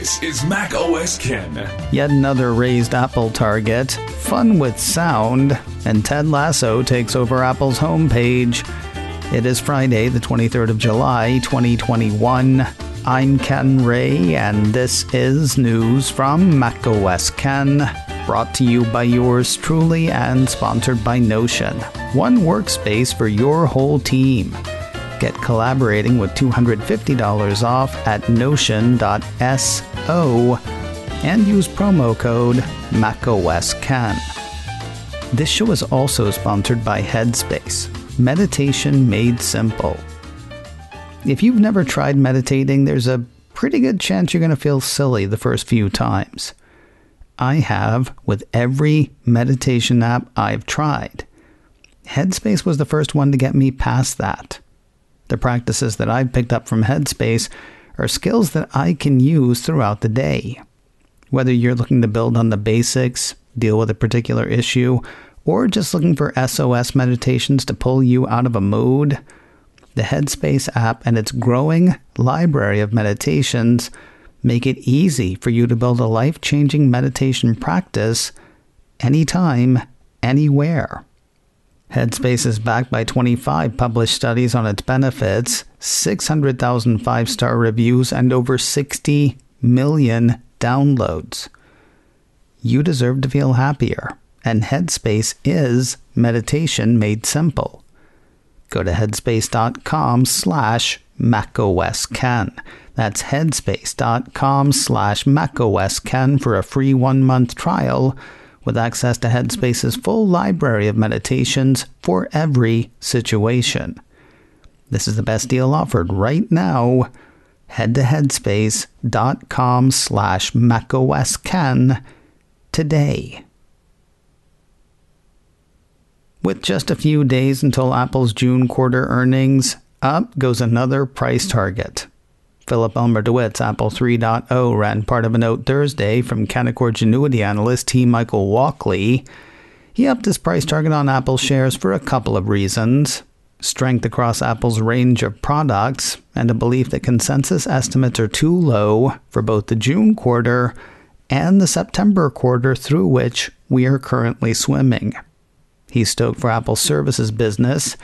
This is Mac OS Ken. Yet another raised Apple target, fun with sound, and Ted Lasso takes over Apple's homepage. It is Friday, the 23rd of July, 2021. I'm Ken Ray, and this is news from Mac OS Ken, brought to you by yours truly and sponsored by Notion. One workspace for your whole team. Get collaborating with $250 off at notion.so and use promo code MacOSCan. This show is also sponsored by Headspace, meditation made simple. If you've never tried meditating, there's a pretty good chance you're going to feel silly the first few times. I have with every meditation app I've tried. Headspace was the first one to get me past that. The practices that I've picked up from Headspace are skills that I can use throughout the day. Whether you're looking to build on the basics, deal with a particular issue, or just looking for SOS meditations to pull you out of a mood, the Headspace app and its growing library of meditations make it easy for you to build a life-changing meditation practice anytime, anywhere. Headspace is backed by 25 published studies on its benefits, 600,000 five-star reviews, and over 60 million downloads. You deserve to feel happier, and Headspace is meditation made simple. Go to headspace.com/macOSCan. That's headspace.com/macOSCan for a free 1-month trial with access to Headspace's full library of meditations for every situation. This is the best deal offered right now. Head to headspace.com/macOSCan today. With just a few days until Apple's June quarter earnings, up goes another price target. Philip Elmer DeWitt's Apple 3.0 ran part of a note Thursday from Canaccord Genuity analyst T. Michael Walkley. He upped his price target on Apple shares for a couple of reasons: strength across Apple's range of products, and a belief that consensus estimates are too low for both the June quarter and the September quarter through which we are currently swimming. He's stoked for Apple's services business,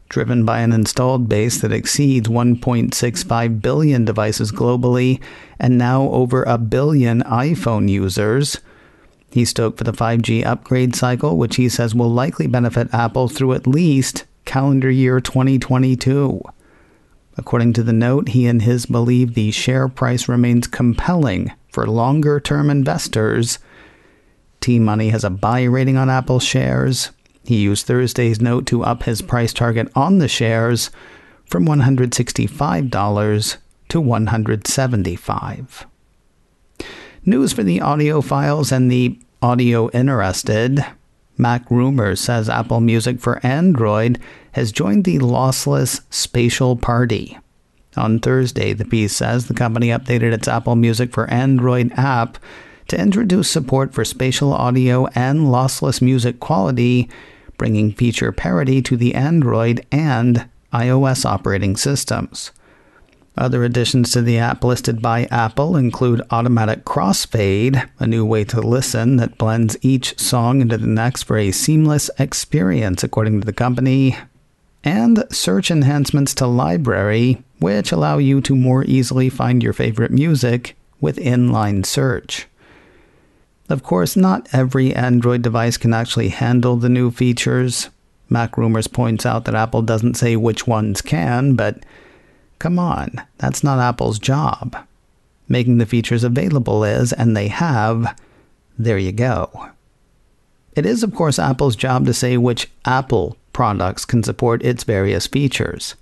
driven by an installed base that exceeds 1.65 billion devices globally and now over 1 billion iPhone users. He's stoked for the 5G upgrade cycle, which he says will likely benefit Apple through at least calendar year 2022. According to the note, he and his believe the share price remains compelling for longer-term investors. T-Money has a buy rating on Apple shares. He used Thursday's note to up his price target on the shares from $165 to $175. News for the audiophiles and the audio interested. Mac Rumors says Apple Music for Android has joined the Lossless Spatial Party. On Thursday, the piece says the company updated its Apple Music for Android app to introduce support for spatial audio and lossless music quality, bringing feature parity to the Android and iOS operating systems. Other additions to the app listed by Apple include automatic crossfade, a new way to listen that blends each song into the next for a seamless experience, according to the company, and search enhancements to Library, which allow you to more easily find your favorite music with inline search. Of course, not every Android device can actually handle the new features. Mac Rumors points out that Apple doesn't say which ones can, but come on, that's not Apple's job. Making the features available is, and they have. There you go. It is, of course, Apple's job to say which Apple products can support its various features.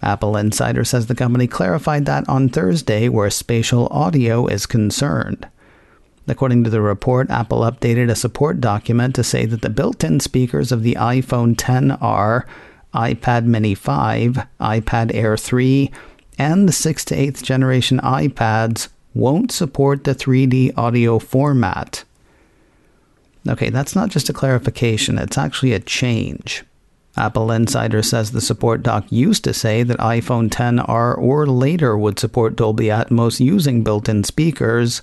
Apple Insider says the company clarified that on Thursday where spatial audio is concerned. According to the report, Apple updated a support document to say that the built-in speakers of the iPhone XR, iPad Mini 5, iPad Air 3, and the 6th to 8th generation iPads won't support the 3D audio format. Okay, that's not just a clarification, it's actually a change. Apple Insider says the support doc used to say that iPhone XR or later would support Dolby Atmos using built-in speakers.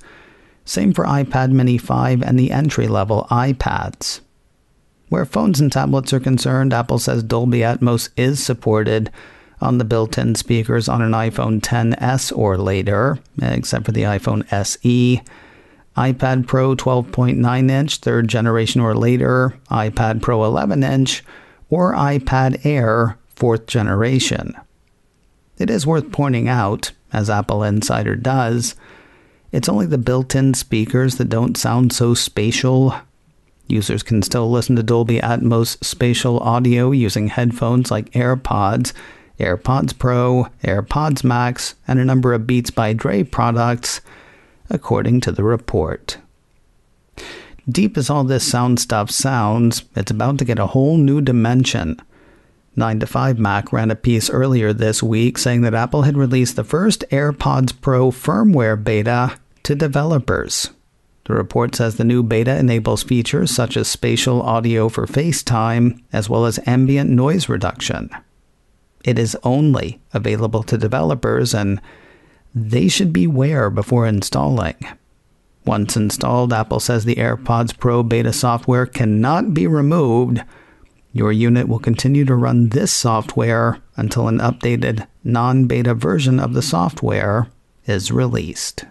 Same for iPad Mini 5 and the entry-level iPads. Where phones and tablets are concerned, Apple says Dolby Atmos is supported on the built-in speakers on an iPhone XS or later, except for the iPhone SE. iPad Pro 12.9-inch, 3rd generation or later, iPad Pro 11-inch, or iPad Air 4th generation. It is worth pointing out, as Apple Insider does, it's only the built-in speakers that don't sound so spatial. Users can still listen to Dolby Atmos spatial audio using headphones like AirPods, AirPods Pro, AirPods Max, and a number of Beats by Dre products, according to the report. Deep as all this sound stuff sounds, it's about to get a whole new dimension. 9to5Mac ran a piece earlier this week saying that Apple had released the first AirPods Pro firmware beta to developers. The report says the new beta enables features such as spatial audio for FaceTime, as well as ambient noise reduction. It is only available to developers, and they should beware before installing. Once installed, Apple says the AirPods Pro beta software cannot be removed. Your unit will continue to run this software until an updated non-beta version of the software is released.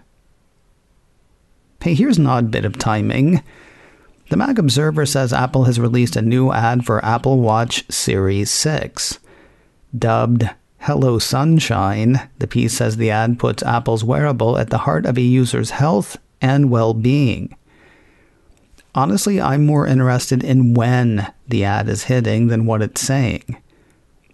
Hey, here's an odd bit of timing. The Mac Observer says Apple has released a new ad for Apple Watch Series 6. Dubbed Hello Sunshine, the piece says the ad puts Apple's wearable at the heart of a user's health and well-being. Honestly, I'm more interested in when the ad is hitting than what it's saying.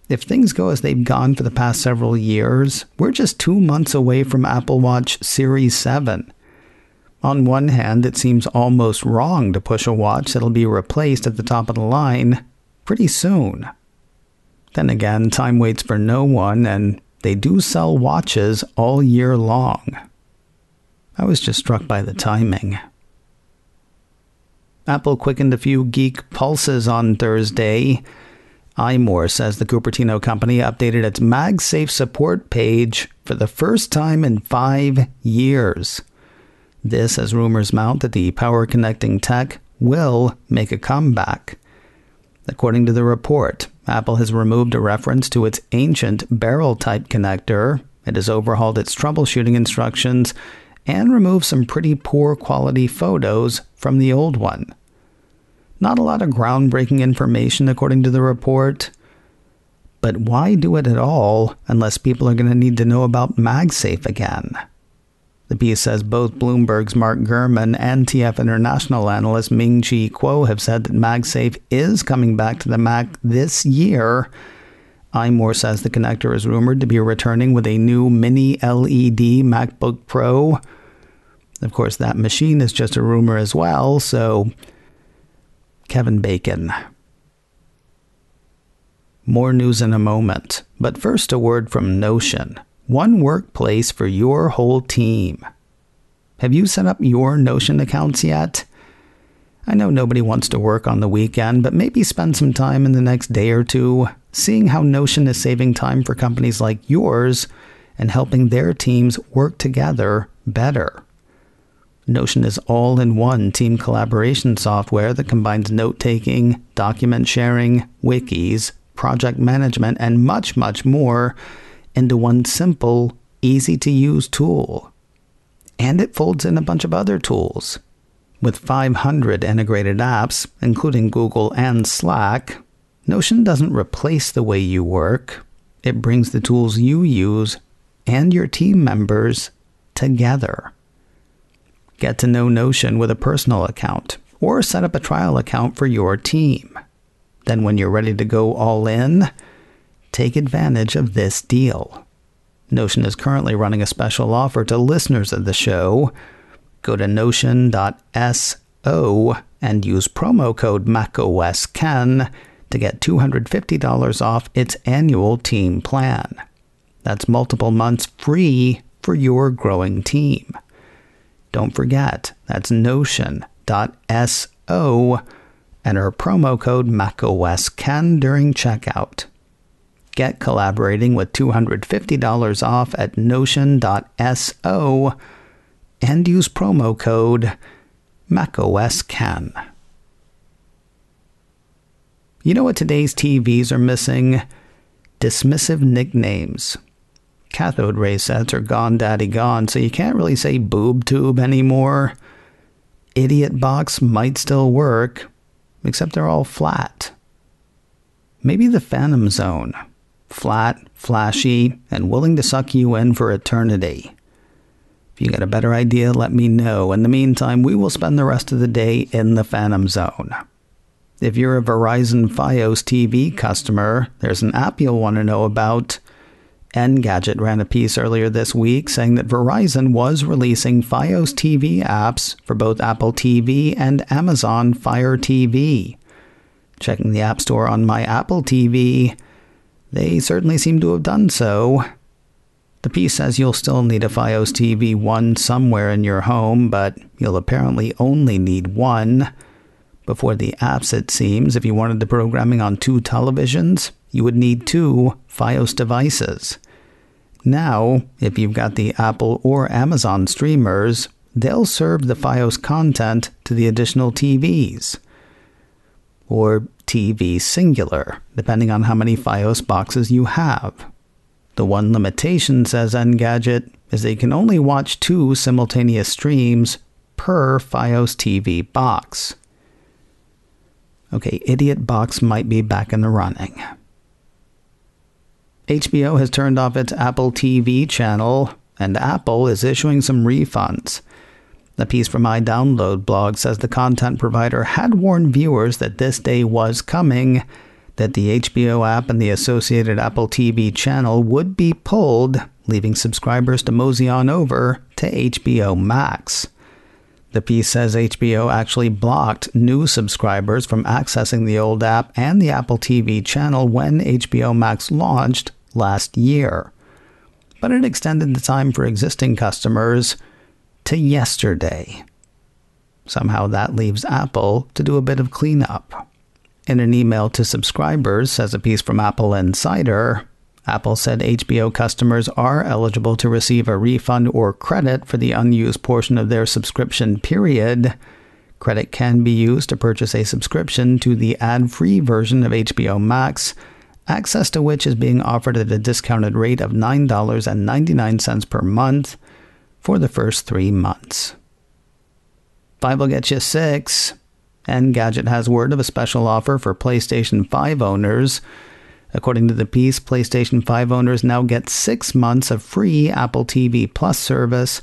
If things go as they've gone for the past several years, we're just 2 months away from Apple Watch Series 7. On one hand, it seems almost wrong to push a watch that'll be replaced at the top of the line pretty soon. Then again, time waits for no one, and they do sell watches all year long. I was just struck by the timing. Apple quickened a few geek pulses on Thursday. iMore says the Cupertino company updated its MagSafe support page for the first time in 5 years. This as rumors mount that the power connecting tech will make a comeback. According to the report, Apple has removed a reference to its ancient barrel-type connector. It has overhauled its troubleshooting instructions and removed some pretty poor quality photos from the old one. Not a lot of groundbreaking information according to the report. But why do it at all unless people are going to need to know about MagSafe again? The piece says both Bloomberg's Mark Gurman and TF International analyst Ming-Chi Kuo have said that MagSafe is coming back to the Mac this year. iMore says the connector is rumored to be returning with a new mini LED MacBook Pro. Of course, that machine is just a rumor as well, so Kevin Bacon. More news in a moment, but first a word from Notion. One workplace for your whole team. Have you set up your Notion accounts yet? I know nobody wants to work on the weekend, but maybe spend some time in the next day or two seeing how Notion is saving time for companies like yours and helping their teams work together better. Notion is all-in-one team collaboration software that combines note-taking, document sharing, wikis, project management, and much, much more into one simple, easy-to-use tool. And it folds in a bunch of other tools. With 500 integrated apps, including Google and Slack, Notion doesn't replace the way you work. It brings the tools you use and your team members together. Get to know Notion with a personal account, or set up a trial account for your team. Then when you're ready to go all in, take advantage of this deal. Notion is currently running a special offer to listeners of the show. Go to notion.so and use promo code MacOSKen to get $250 off its annual team plan. That's multiple months free for your growing team. Don't forget, that's notion.so Enter promo code MacOSKen during checkout. Get collaborating with $250 off at Notion.so and use promo code MacOSKen. You know what today's TVs are missing? Dismissive nicknames. Cathode ray sets are gone daddy gone, so you can't really say boob tube anymore. Idiot box might still work, except they're all flat. Maybe the Phantom Zone. Flat, flashy, and willing to suck you in for eternity. If you got a better idea, let me know. In the meantime, we will spend the rest of the day in the Phantom Zone. If you're a Verizon Fios TV customer, there's an app you'll want to know about. Engadget ran a piece earlier this week saying that Verizon was releasing Fios TV apps for both Apple TV and Amazon Fire TV. Checking the App Store on my Apple TV, they certainly seem to have done so. The piece says you'll still need a Fios TV 1 somewhere in your home, but you'll apparently only need one. Before the apps, it seems, if you wanted the programming on 2 televisions, you would need 2 Fios devices. Now, if you've got the Apple or Amazon streamers, they'll serve the Fios content to the additional TVs. Or TV singular, depending on how many Fios boxes you have. The one limitation, says Engadget, is that you can only watch 2 simultaneous streams per Fios TV box. Okay, Idiot Box might be back in the running. HBO has turned off its Apple TV channel, and Apple is issuing some refunds. The piece from my Download blog says the content provider had warned viewers that this day was coming, that the HBO app and the associated Apple TV channel would be pulled, leaving subscribers to mosey on over to HBO Max. The piece says HBO actually blocked new subscribers from accessing the old app and the Apple TV channel when HBO Max launched last year. But it extended the time for existing customers to yesterday. Somehow that leaves Apple to do a bit of cleanup. In an email to subscribers, says a piece from Apple Insider, Apple said HBO customers are eligible to receive a refund or credit for the unused portion of their subscription period. Credit can be used to purchase a subscription to the ad-free version of HBO Max, access to which is being offered at a discounted rate of $9.99 per month for the first 3 months. 5 will get you 6. Engadget has word of a special offer for PlayStation 5 owners. According to the piece, PlayStation 5 owners now get 6 months of free Apple TV Plus service,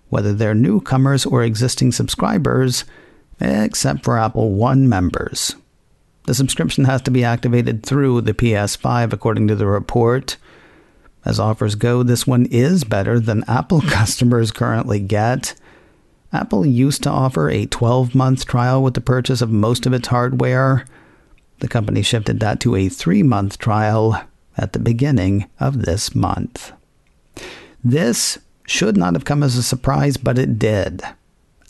whether they're newcomers or existing subscribers, except for Apple One members. The subscription has to be activated through the PS5, according to the report. As offers go, this one is better than Apple customers currently get. Apple used to offer a 12-month trial with the purchase of most of its hardware. The company shifted that to a 3-month trial at the beginning of this month. This should not have come as a surprise, but it did.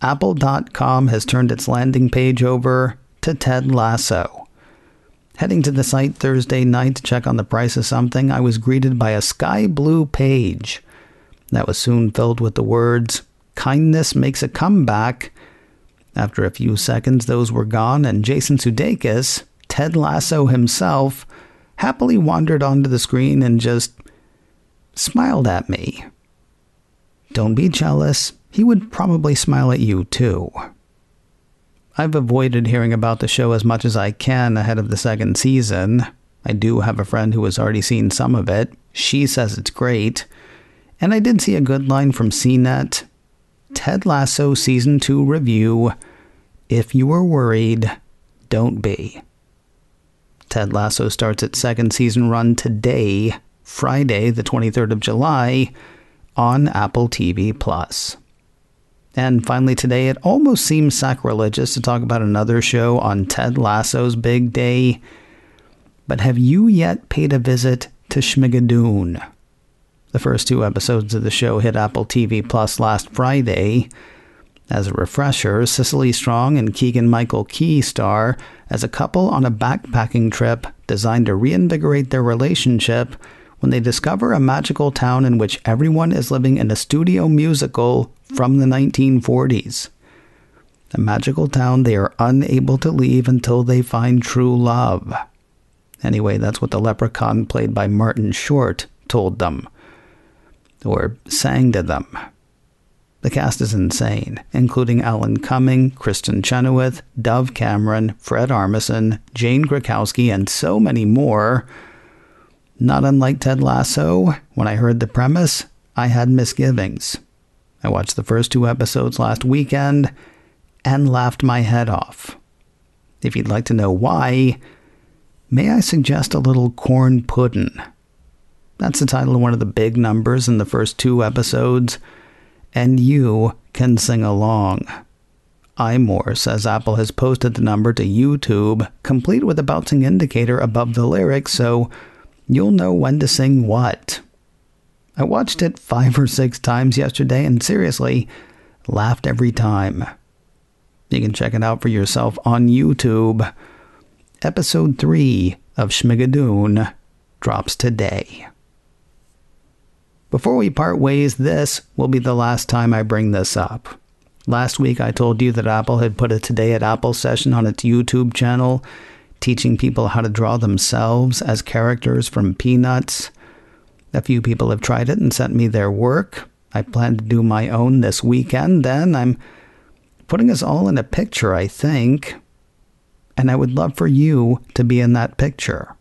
Apple.com has turned its landing page over to Ted Lasso. Heading to the site Thursday night to check on the price of something, I was greeted by a sky blue page that was soon filled with the words, "Kindness makes a comeback." After a few seconds, those were gone, and Jason Sudeikis, Ted Lasso himself, happily wandered onto the screen and just smiled at me. Don't be jealous. He would probably smile at you too. I've avoided hearing about the show as much as I can ahead of the 2nd season. I do have a friend who has already seen some of it. She says it's great. And I did see a good line from CNET. Ted Lasso Season 2 review. If you were worried, don't be. Ted Lasso starts its 2nd season run today, Friday, the 23rd of July, on Apple TV+. And finally today, it almost seems sacrilegious to talk about another show on Ted Lasso's big day. But have you yet paid a visit to As a refresher, Cicely Strong and Keegan-Michael Key star as a couple on a backpacking trip designed to reinvigorate their relationship when they discover a magical town in which everyone is living in a studio musical from the 1940s. A magical town they are unable to leave until they find true love. Anyway, that's what the leprechaun played by Martin Short told them, or sang to them. The cast is insane, including Alan Cumming, Kristen Chenoweth, Dove Cameron, Fred Armisen, Jane Krakowski, and so many more. Not unlike Ted Lasso, when I heard the premise, I had misgivings. I watched the first 2 episodes last weekend and laughed my head off. If you'd like to know why, may I suggest a little corn puddin'? That's the title of one of the big numbers in the first 2 episodes, and you can sing along. iMore says Apple has posted the number to YouTube, complete with a bouncing indicator above the lyrics, so you'll know when to sing what. I watched it 5 or 6 times yesterday and seriously laughed every time. You can check it out for yourself on YouTube. Episode 3 of Schmigadoon drops today. Before we part ways, this will be the last time I bring this up. Last week I told you that Apple had put a Today at Apple session on its YouTube channel, teaching people how to draw themselves as characters from Peanuts. A few people have tried it and sent me their work. I plan to do my own this weekend, then. I'm putting us all in a picture, I think. And I would love for you to be in that picture.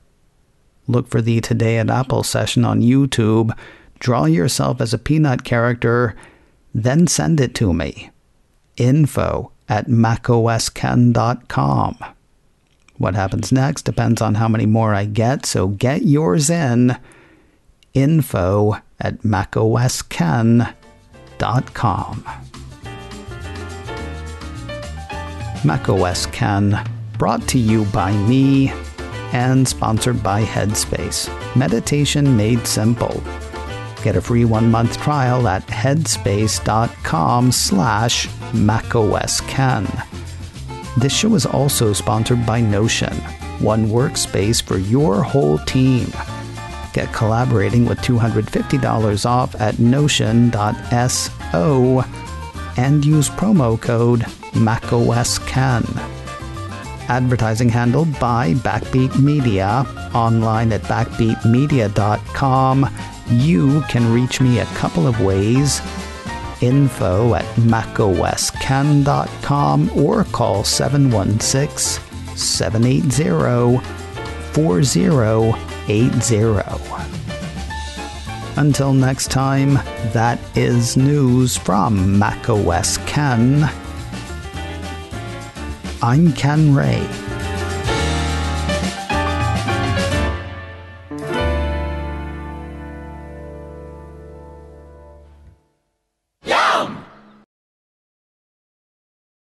Look for the Today at Apple session on YouTube. Draw yourself as a Peanut character, then send it to me. info@macosken.com. What happens next depends on how many more I get, so get yours in. info@macosken.com. macOS Ken, brought to you by me and sponsored by Headspace. Meditation made simple. Get a free 1-month trial at headspace.com/macOSken. This show is also sponsored by Notion, one workspace for your whole team. Get collaborating with $250 off at notion.so and use promo code MacOSken. Advertising handled by Backbeat Media, online at backbeatmedia.com. You can reach me a couple of ways. info@macosken.com or call 716-780-4080. Until next time, that is news from macOS Ken. I'm Ken Ray.